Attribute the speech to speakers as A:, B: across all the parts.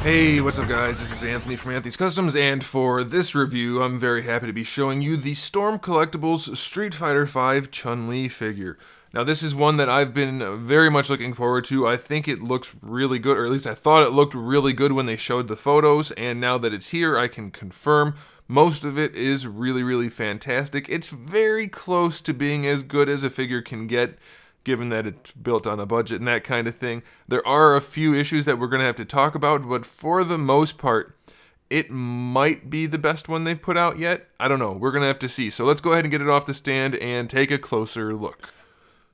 A: Hey, what's up guys? This is Anthony from AnthonysCustoms, and for this review, I'm very happy to be showing you the Storm Collectibles Street Fighter V Chun-Li figure. Now this is one that I've been very much looking forward to. I think it looks really good, or at least I thought it looked really good when they showed the photos, and now that it's here, I can confirm most of it is really fantastic. It's very close to being as good as a figure can get, given that it's built on a budget and that kind of thing. There are a few issues that we're going to have to talk about, but for the most part, it might be the best one they've put out yet. I don't know. We're going to have to see. So let's go ahead and get it off the stand and take a closer look.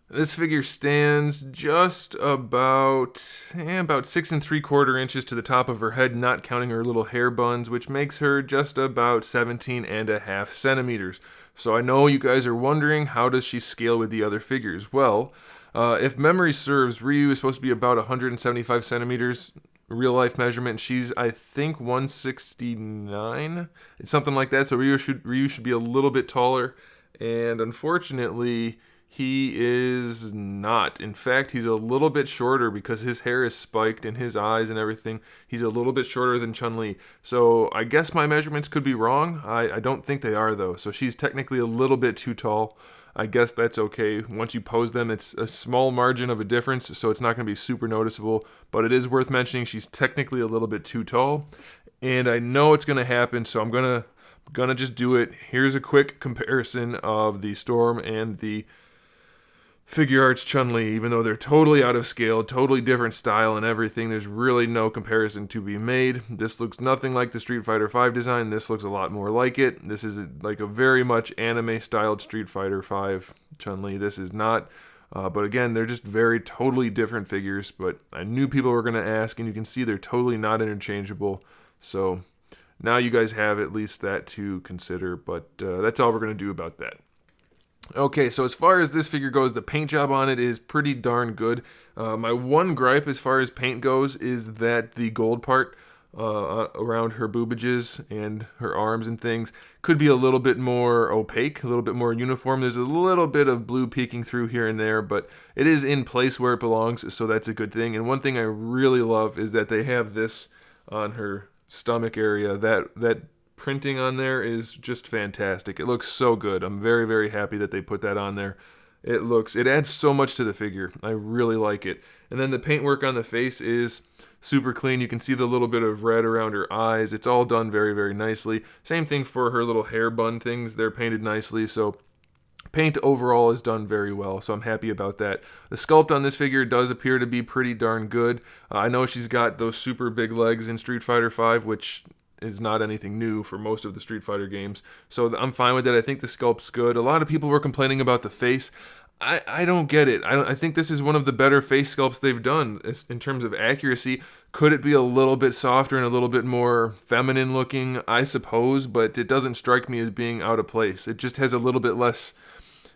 A: This figure stands just about 6 3/4 inches to the top of her head, not counting her little hair buns, which makes her just about 17.5 centimeters. So I know you guys are wondering, how does she scale with the other figures? Well, if memory serves, Ryu is supposed to be about 175 centimeters real life measurement. She's, I think, 169. It's something like that. So Ryu should be a little bit taller, and unfortunately, he is not. In fact, he's a little bit shorter because his hair is spiked and his eyes and everything. He's a little bit shorter than Chun-Li. So I guess my measurements could be wrong. I don't think they are, though. So she's technically a little bit too tall. I guess that's okay. Once you pose them, it's a small margin of a difference, so it's not going to be super noticeable. But it is worth mentioning she's technically a little bit too tall. And I know it's going to happen, so I'm gonna just do it. Here's a quick comparison of the Storm and the Figure Arts Chun-Li. Even though they're totally out of scale, totally different style and everything, there's really no comparison to be made. This looks nothing like the Street Fighter V design. This looks a lot more like it. This is like a very much anime-styled Street Fighter V Chun-Li. This is not. But again, they're just very totally different figures. But I knew people were going to ask, and you can see they're totally not interchangeable. So now you guys have at least that to consider. But that's all we're going to do about that. Okay, so as far as this figure goes, the paint job on it is pretty darn good. My one gripe as far as paint goes is that the gold part around her boobages and her arms and things could be a little bit more opaque, a little bit more uniform. There's a little bit of blue peeking through here and there, but it is in place where it belongs, so that's a good thing. And one thing I really love is that they have this on her stomach area. That printing on there is just fantastic. It looks so good. I'm very happy that they put that on there. It adds so much to the figure. I really like it. And then the paintwork on the face is super clean. You can see the little bit of red around her eyes. It's all done very nicely. Same thing for her little hair bun things. They're painted nicely. So paint overall is done very well, so I'm happy about that. The sculpt on this figure does appear to be pretty darn good. I know she's got those super big legs in Street Fighter V, which is not anything new for most of the Street Fighter games. So I'm fine with it. I think the sculpt's good. A lot of people were complaining about the face. I don't get it. I think this is one of the better face sculpts they've done in terms of accuracy. Could it be a little bit softer and a little bit more feminine looking? I suppose, but it doesn't strike me as being out of place. It just has a little bit less,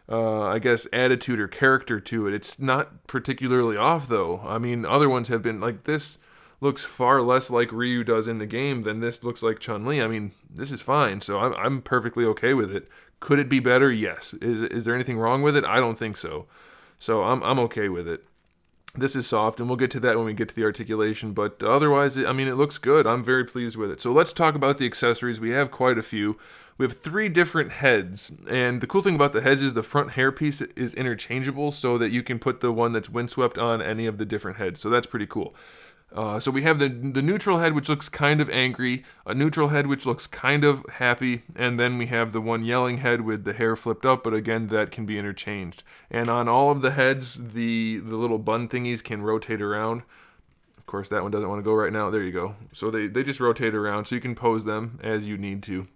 A: I guess, attitude or character to it. It's not particularly off, though. I mean, other ones have been like this. Looks far less like Ryu does in the game than this looks like Chun-Li. I mean, this is fine, so I'm perfectly okay with it. Could it be better? Yes. Is there anything wrong with it? I don't think so. So I'm okay with it. This is soft, and we'll get to that when we get to the articulation, but otherwise, I mean, it looks good. I'm very pleased with it. So let's talk about the accessories. We have quite a few. We have 3 different heads, and the cool thing about the heads is the front hairpiece is interchangeable so that you can put the one that's windswept on any of the different heads, so that's pretty cool. So we have the neutral head, which looks kind of angry, a neutral head, which looks kind of happy, and then we have the one yelling head with the hair flipped up, but again, that can be interchanged. And on all of the heads, the little bun thingies can rotate around. Of course, that one doesn't want to go right now. There you go. So they just rotate around, so you can pose them as you need to.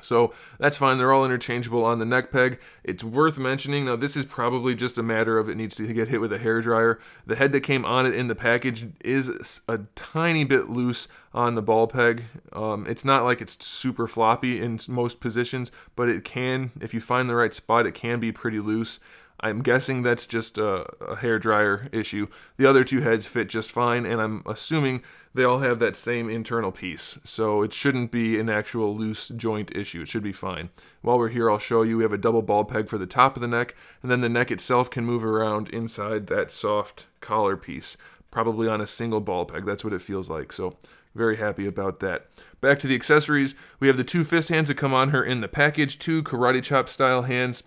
A: So that's fine. They're all interchangeable on the neck peg. It's worth mentioning, now this is probably just a matter of it needs to get hit with a hairdryer. The head that came on it in the package is a tiny bit loose on the ball peg. It's not like it's super floppy in most positions, but it can, if you find the right spot, it can be pretty loose. I'm guessing that's just a hairdryer issue. The other 2 heads fit just fine, and I'm assuming they all have that same internal piece. So it shouldn't be an actual loose joint issue. It should be fine. While we're here, I'll show you. We have a double ball peg for the top of the neck, and then the neck itself can move around inside that soft collar piece, probably on a single ball peg. That's what it feels like. So Very happy about that. Back to the accessories, we have the 2 fist hands that come on her in the package, 2 karate chop style hands,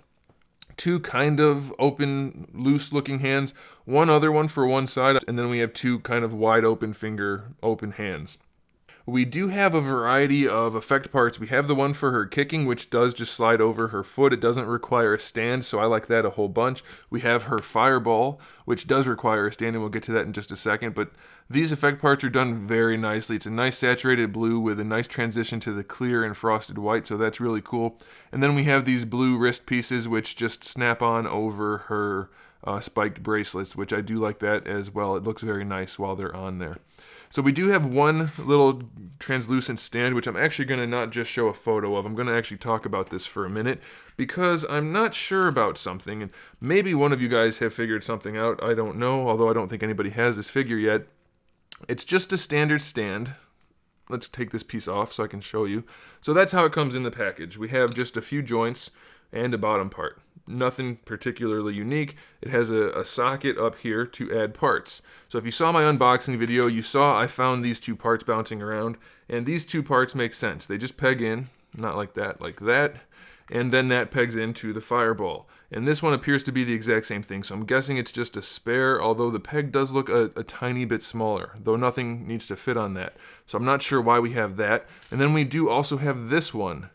A: 2 kind of open, loose looking hands, 1 other one for one side, and then we have 2 kind of wide open finger, open hands. We do have a variety of effect parts. We have the one for her kicking, which does just slide over her foot. It doesn't require a stand, so I like that a whole bunch. We have her fireball, which does require a stand, and we'll get to that in just a second. But these effect parts are done very nicely. It's a nice saturated blue with a nice transition to the clear and frosted white, so that's really cool. And then we have these blue wrist pieces, which just snap on over her spiked bracelets, which I do like that as well. It looks very nice while they're on there. So we do have one little translucent stand, which I'm actually going to not just show a photo of. I'm going to actually talk about this for a minute because I'm not sure about something, and maybe one of you guys have figured something out. I don't know, although I don't think anybody has this figure yet. It's just a standard stand. Let's take this piece off so I can show you. So that's how it comes in the package. We have just a few joints and a bottom part. Nothing particularly unique. It has a socket up here to add parts. So if you saw my unboxing video, you saw I found these 2 parts bouncing around, and these 2 parts make sense. They just peg in, not like that, and then that pegs into the fireball. And this one appears to be the exact same thing, so I'm guessing it's just a spare, although the peg does look a tiny bit smaller, though nothing needs to fit on that. So I'm not sure why we have that. And then we do also have this one,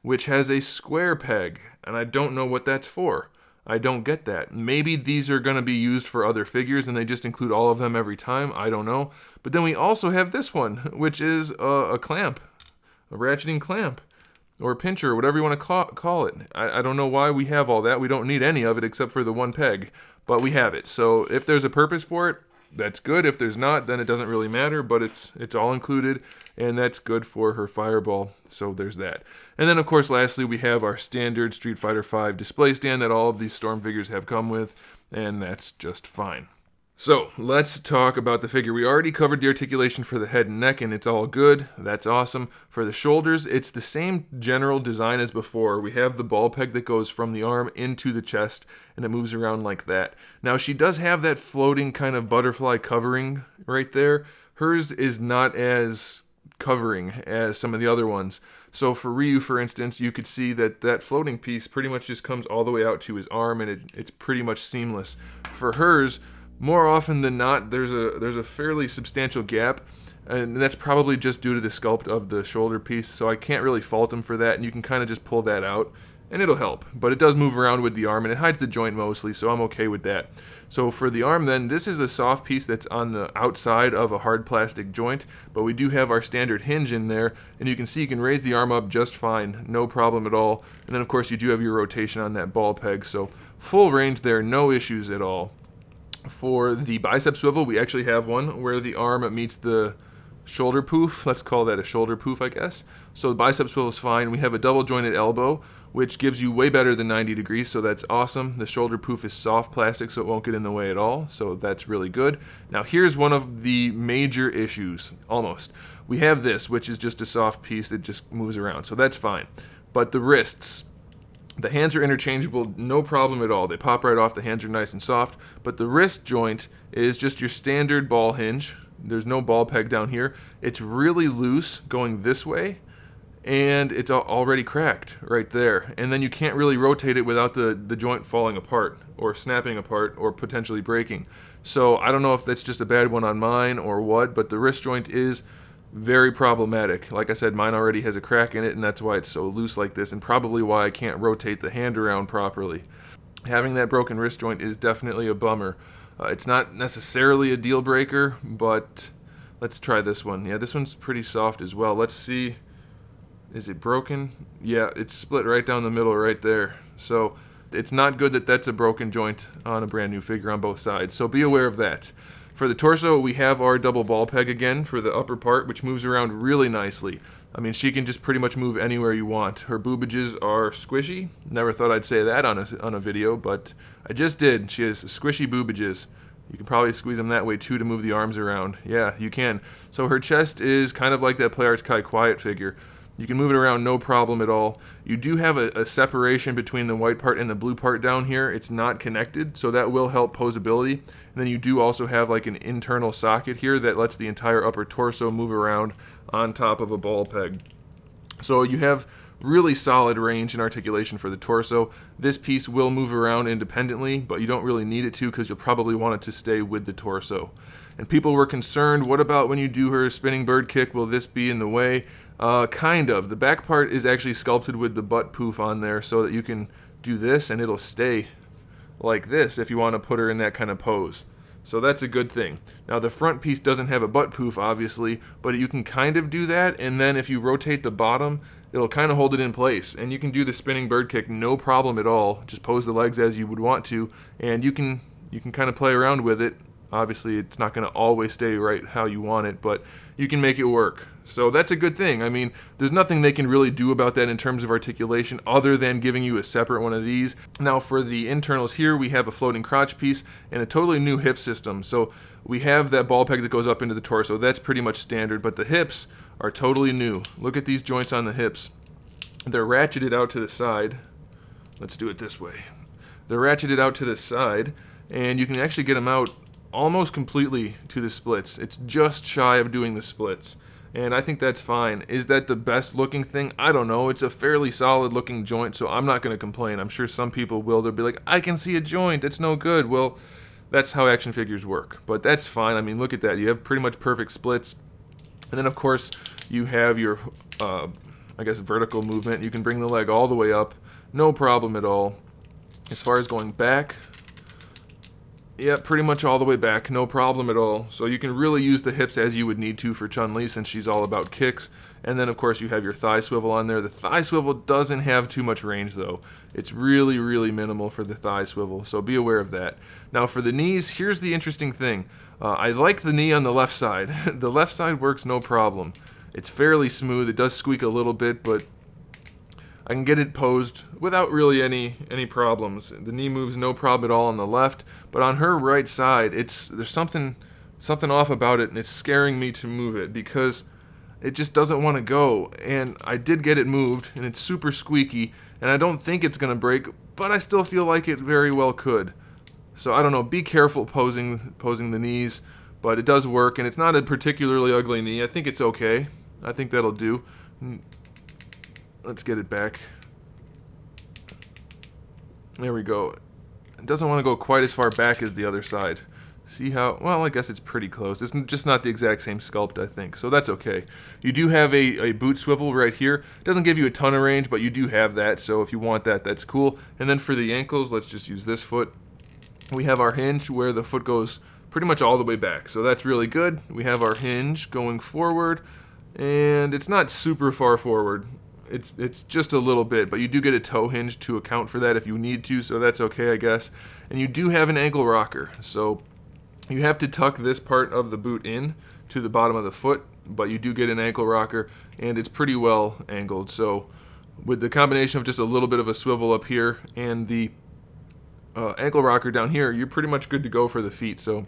A: which has a square peg, and I don't know what that's for. I don't get that. Maybe these are going to be used for other figures and they just include all of them every time. I don't know. But then we also have this one, which is a clamp, a ratcheting clamp, or a pincher, or whatever you want to call it. I don't know why we have all that. We don't need any of it except for the one peg, but we have it. So if there's a purpose for it, that's good. If there's not, then it doesn't really matter, but it's all included, and that's good for her fireball, so there's that. And then, of course, lastly, we have our standard Street Fighter V display stand that all of these Storm figures have come with, and that's just fine. So, let's talk about the figure. We already covered the articulation for the head and neck, and it's all good. That's awesome. For the shoulders, it's the same general design as before. We have the ball peg that goes from the arm into the chest, and it moves around like that. Now, she does have that floating kind of butterfly covering right there. Hers is not as covering as some of the other ones. So for Ryu, for instance, you could see that that floating piece pretty much just comes all the way out to his arm, and it's pretty much seamless. For hers, more often than not, there's a fairly substantial gap, and that's probably just due to the sculpt of the shoulder piece, so I can't really fault him for that, and you can kind of just pull that out, and it'll help. But it does move around with the arm, and it hides the joint mostly, so I'm okay with that. So for the arm then, this is a soft piece that's on the outside of a hard plastic joint, but we do have our standard hinge in there, and you can see you can raise the arm up just fine, no problem at all. And then of course you do have your rotation on that ball peg, so full range there, no issues at all. For the bicep swivel, we actually have one where the arm meets the shoulder poof. Let's call that a shoulder poof, I guess. So the bicep swivel is fine. We have a double jointed elbow, which gives you way better than 90 degrees, so that's awesome. The shoulder poof is soft plastic, so it won't get in the way at all, so that's really good. Now here's one of the major issues, almost. We have this, which is just a soft piece that just moves around, so that's fine. But the wrists, the hands are interchangeable, no problem at all. They pop right off, the hands are nice and soft, but the wrist joint is just your standard ball hinge. There's no ball peg down here. It's really loose going this way, and it's already cracked right there. And then you can't really rotate it without the joint falling apart, or snapping apart, or potentially breaking. So I don't know if that's just a bad one on mine or what, but the wrist joint is very problematic. Like I said, mine already has a crack in it, and that's why it's so loose like this, and probably why I can't rotate the hand around properly. Having that broken wrist joint is definitely a bummer. It's not necessarily a deal breaker, but let's try this one. Yeah, this one's pretty soft as well. Let's see. Is it broken? Yeah, it's split right down the middle right there. So it's not good that that's a broken joint on a brand new figure on both sides. So be aware of that. For the torso, we have our double ball peg again for the upper part, which moves around really nicely. I mean, she can just pretty much move anywhere you want. Her boobages are squishy. Never thought I'd say that on a video, but I just did. She has squishy boobages. You can probably squeeze them that way too to move the arms around. Yeah, you can. So her chest is kind of like that Play Arts Kai Quiet figure. You can move it around no problem at all. You do have a separation between the white part and the blue part down here. It's not connected, so that will help posability. And then you do also have like an internal socket here that lets the entire upper torso move around on top of a ball peg. So you have really solid range and articulation for the torso. This piece will move around independently, but you don't really need it to because you'll probably want it to stay with the torso. And people were concerned, what about when you do her spinning bird kick? Will this be in the way? Kind of. The back part is actually sculpted with the butt poof on there so that you can do this and it'll stay like this if you want to put her in that kind of pose. So that's a good thing. Now the front piece doesn't have a butt poof obviously, but you can kind of do that, and then if you rotate the bottom, it'll kind of hold it in place, and you can do the spinning bird kick no problem at all. Just pose the legs as you would want to, and you can kind of play around with it. Obviously it's not going to always stay right how you want it, but you can make it work. So that's a good thing. I mean, there's nothing they can really do about that in terms of articulation other than giving you a separate one of these. Now for the internals here, we have a floating crotch piece and a totally new hip system. So we have that ball peg that goes up into the torso. That's pretty much standard, but the hips are totally new. Look at these joints on the hips. They're ratcheted out to the side. Let's do it this way. They're ratcheted out to the side, and you can actually get them out almost completely to the splits. It's just shy of doing the splits, and I think that's fine. Is that the best looking thing? I don't know. It's a fairly solid looking joint, so I'm not going to complain. I'm sure some people will. They'll be like, I can see a joint, it's no good. Well, that's how action figures work, but that's fine. I mean, look at that. You have pretty much perfect splits, and then of course you have your I guess vertical movement. You can bring the leg all the way up, no problem at all. As far as going back, yeah, pretty much all the way back, no problem at all. So you can really use the hips as you would need to for Chun-Li since she's all about kicks. And then of course you have your thigh swivel on there. The thigh swivel doesn't have too much range though. It's really, really minimal for the thigh swivel, so be aware of that. Now for the knees, here's the interesting thing. I like the knee on the left side. The left side works no problem. It's fairly smooth. It does squeak a little bit, but I can get it posed without really any problems. The knee moves no problem at all on the left, but on her right side, there's something off about it, and it's scaring me to move it because it just doesn't want to go. And I did get it moved, and it's super squeaky, and I don't think it's going to break, but I still feel like it very well could. So I don't know. Be careful posing the knees, but it does work, and it's not a particularly ugly knee. I think it's okay. I think that'll do. Let's get it back. There we go. It doesn't want to go quite as far back as the other side. See how, well, I guess it's pretty close. It's just not the exact same sculpt, I think, so that's okay. You do have a boot swivel right here. Doesn't give you a ton of range, but you do have that, so if you want that, that's cool. And then for the ankles, let's just use this foot. We have our hinge where the foot goes pretty much all the way back, so that's really good. We have our hinge going forward, and it's not super far forward. It's just a little bit, but you do get a toe hinge to account for that if you need to, so that's okay, I guess. And you do have an ankle rocker, so you have to tuck this part of the boot in to the bottom of the foot, but you do get an ankle rocker, and it's pretty well angled. So with the combination of just a little bit of a swivel up here and the ankle rocker down here, you're pretty much good to go for the feet. So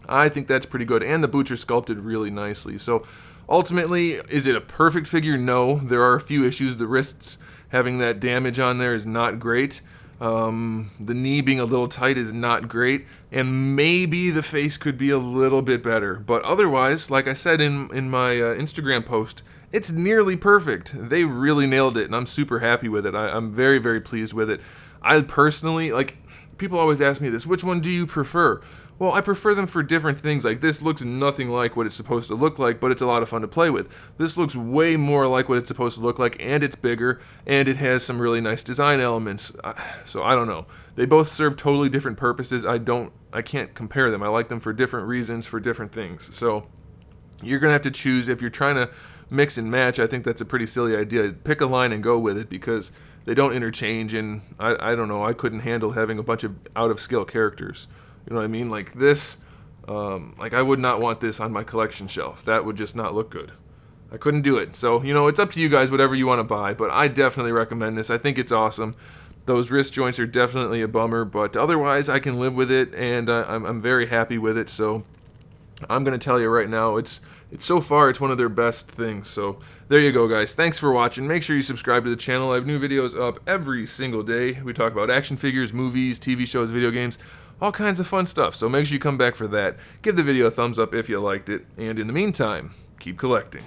A: I think that's pretty good, and the boots are sculpted really nicely. So ultimately, is it a perfect figure? No. There are a few issues. The wrists having that damage on there is not great. The knee being a little tight is not great. And maybe the face could be a little bit better. But otherwise, like I said in my Instagram post, it's nearly perfect. They really nailed it, and I'm super happy with it. I'm very, very pleased with it. I personally, people always ask me this, which one do you prefer? Well, I prefer them for different things. Like, this looks nothing like what it's supposed to look like, but it's a lot of fun to play with. This looks way more like what it's supposed to look like, and it's bigger, and it has some really nice design elements. So I don't know. They both serve totally different purposes. I can't compare them. I like them for different reasons, for different things. So you're going to have to choose. If you're trying to mix and match, I think that's a pretty silly idea. Pick a line and go with it, because they don't interchange, and I don't know. I couldn't handle having a bunch of out-of-scale characters. You know what I mean? Like this, I would not want this on my collection shelf. That would just not look good. I couldn't do it. So, it's up to you guys, whatever you want to buy, but I definitely recommend this. I think it's awesome. Those wrist joints are definitely a bummer, but otherwise I can live with it, and I'm very happy with it. So I'm going to tell you right now, it's so far, it's one of their best things. So there you go, guys. Thanks for watching. Make sure you subscribe to the channel. I have new videos up every single day. We talk about action figures, movies, TV shows, video games, all kinds of fun stuff. So make sure you come back for that. Give the video a thumbs up if you liked it. And in the meantime, keep collecting.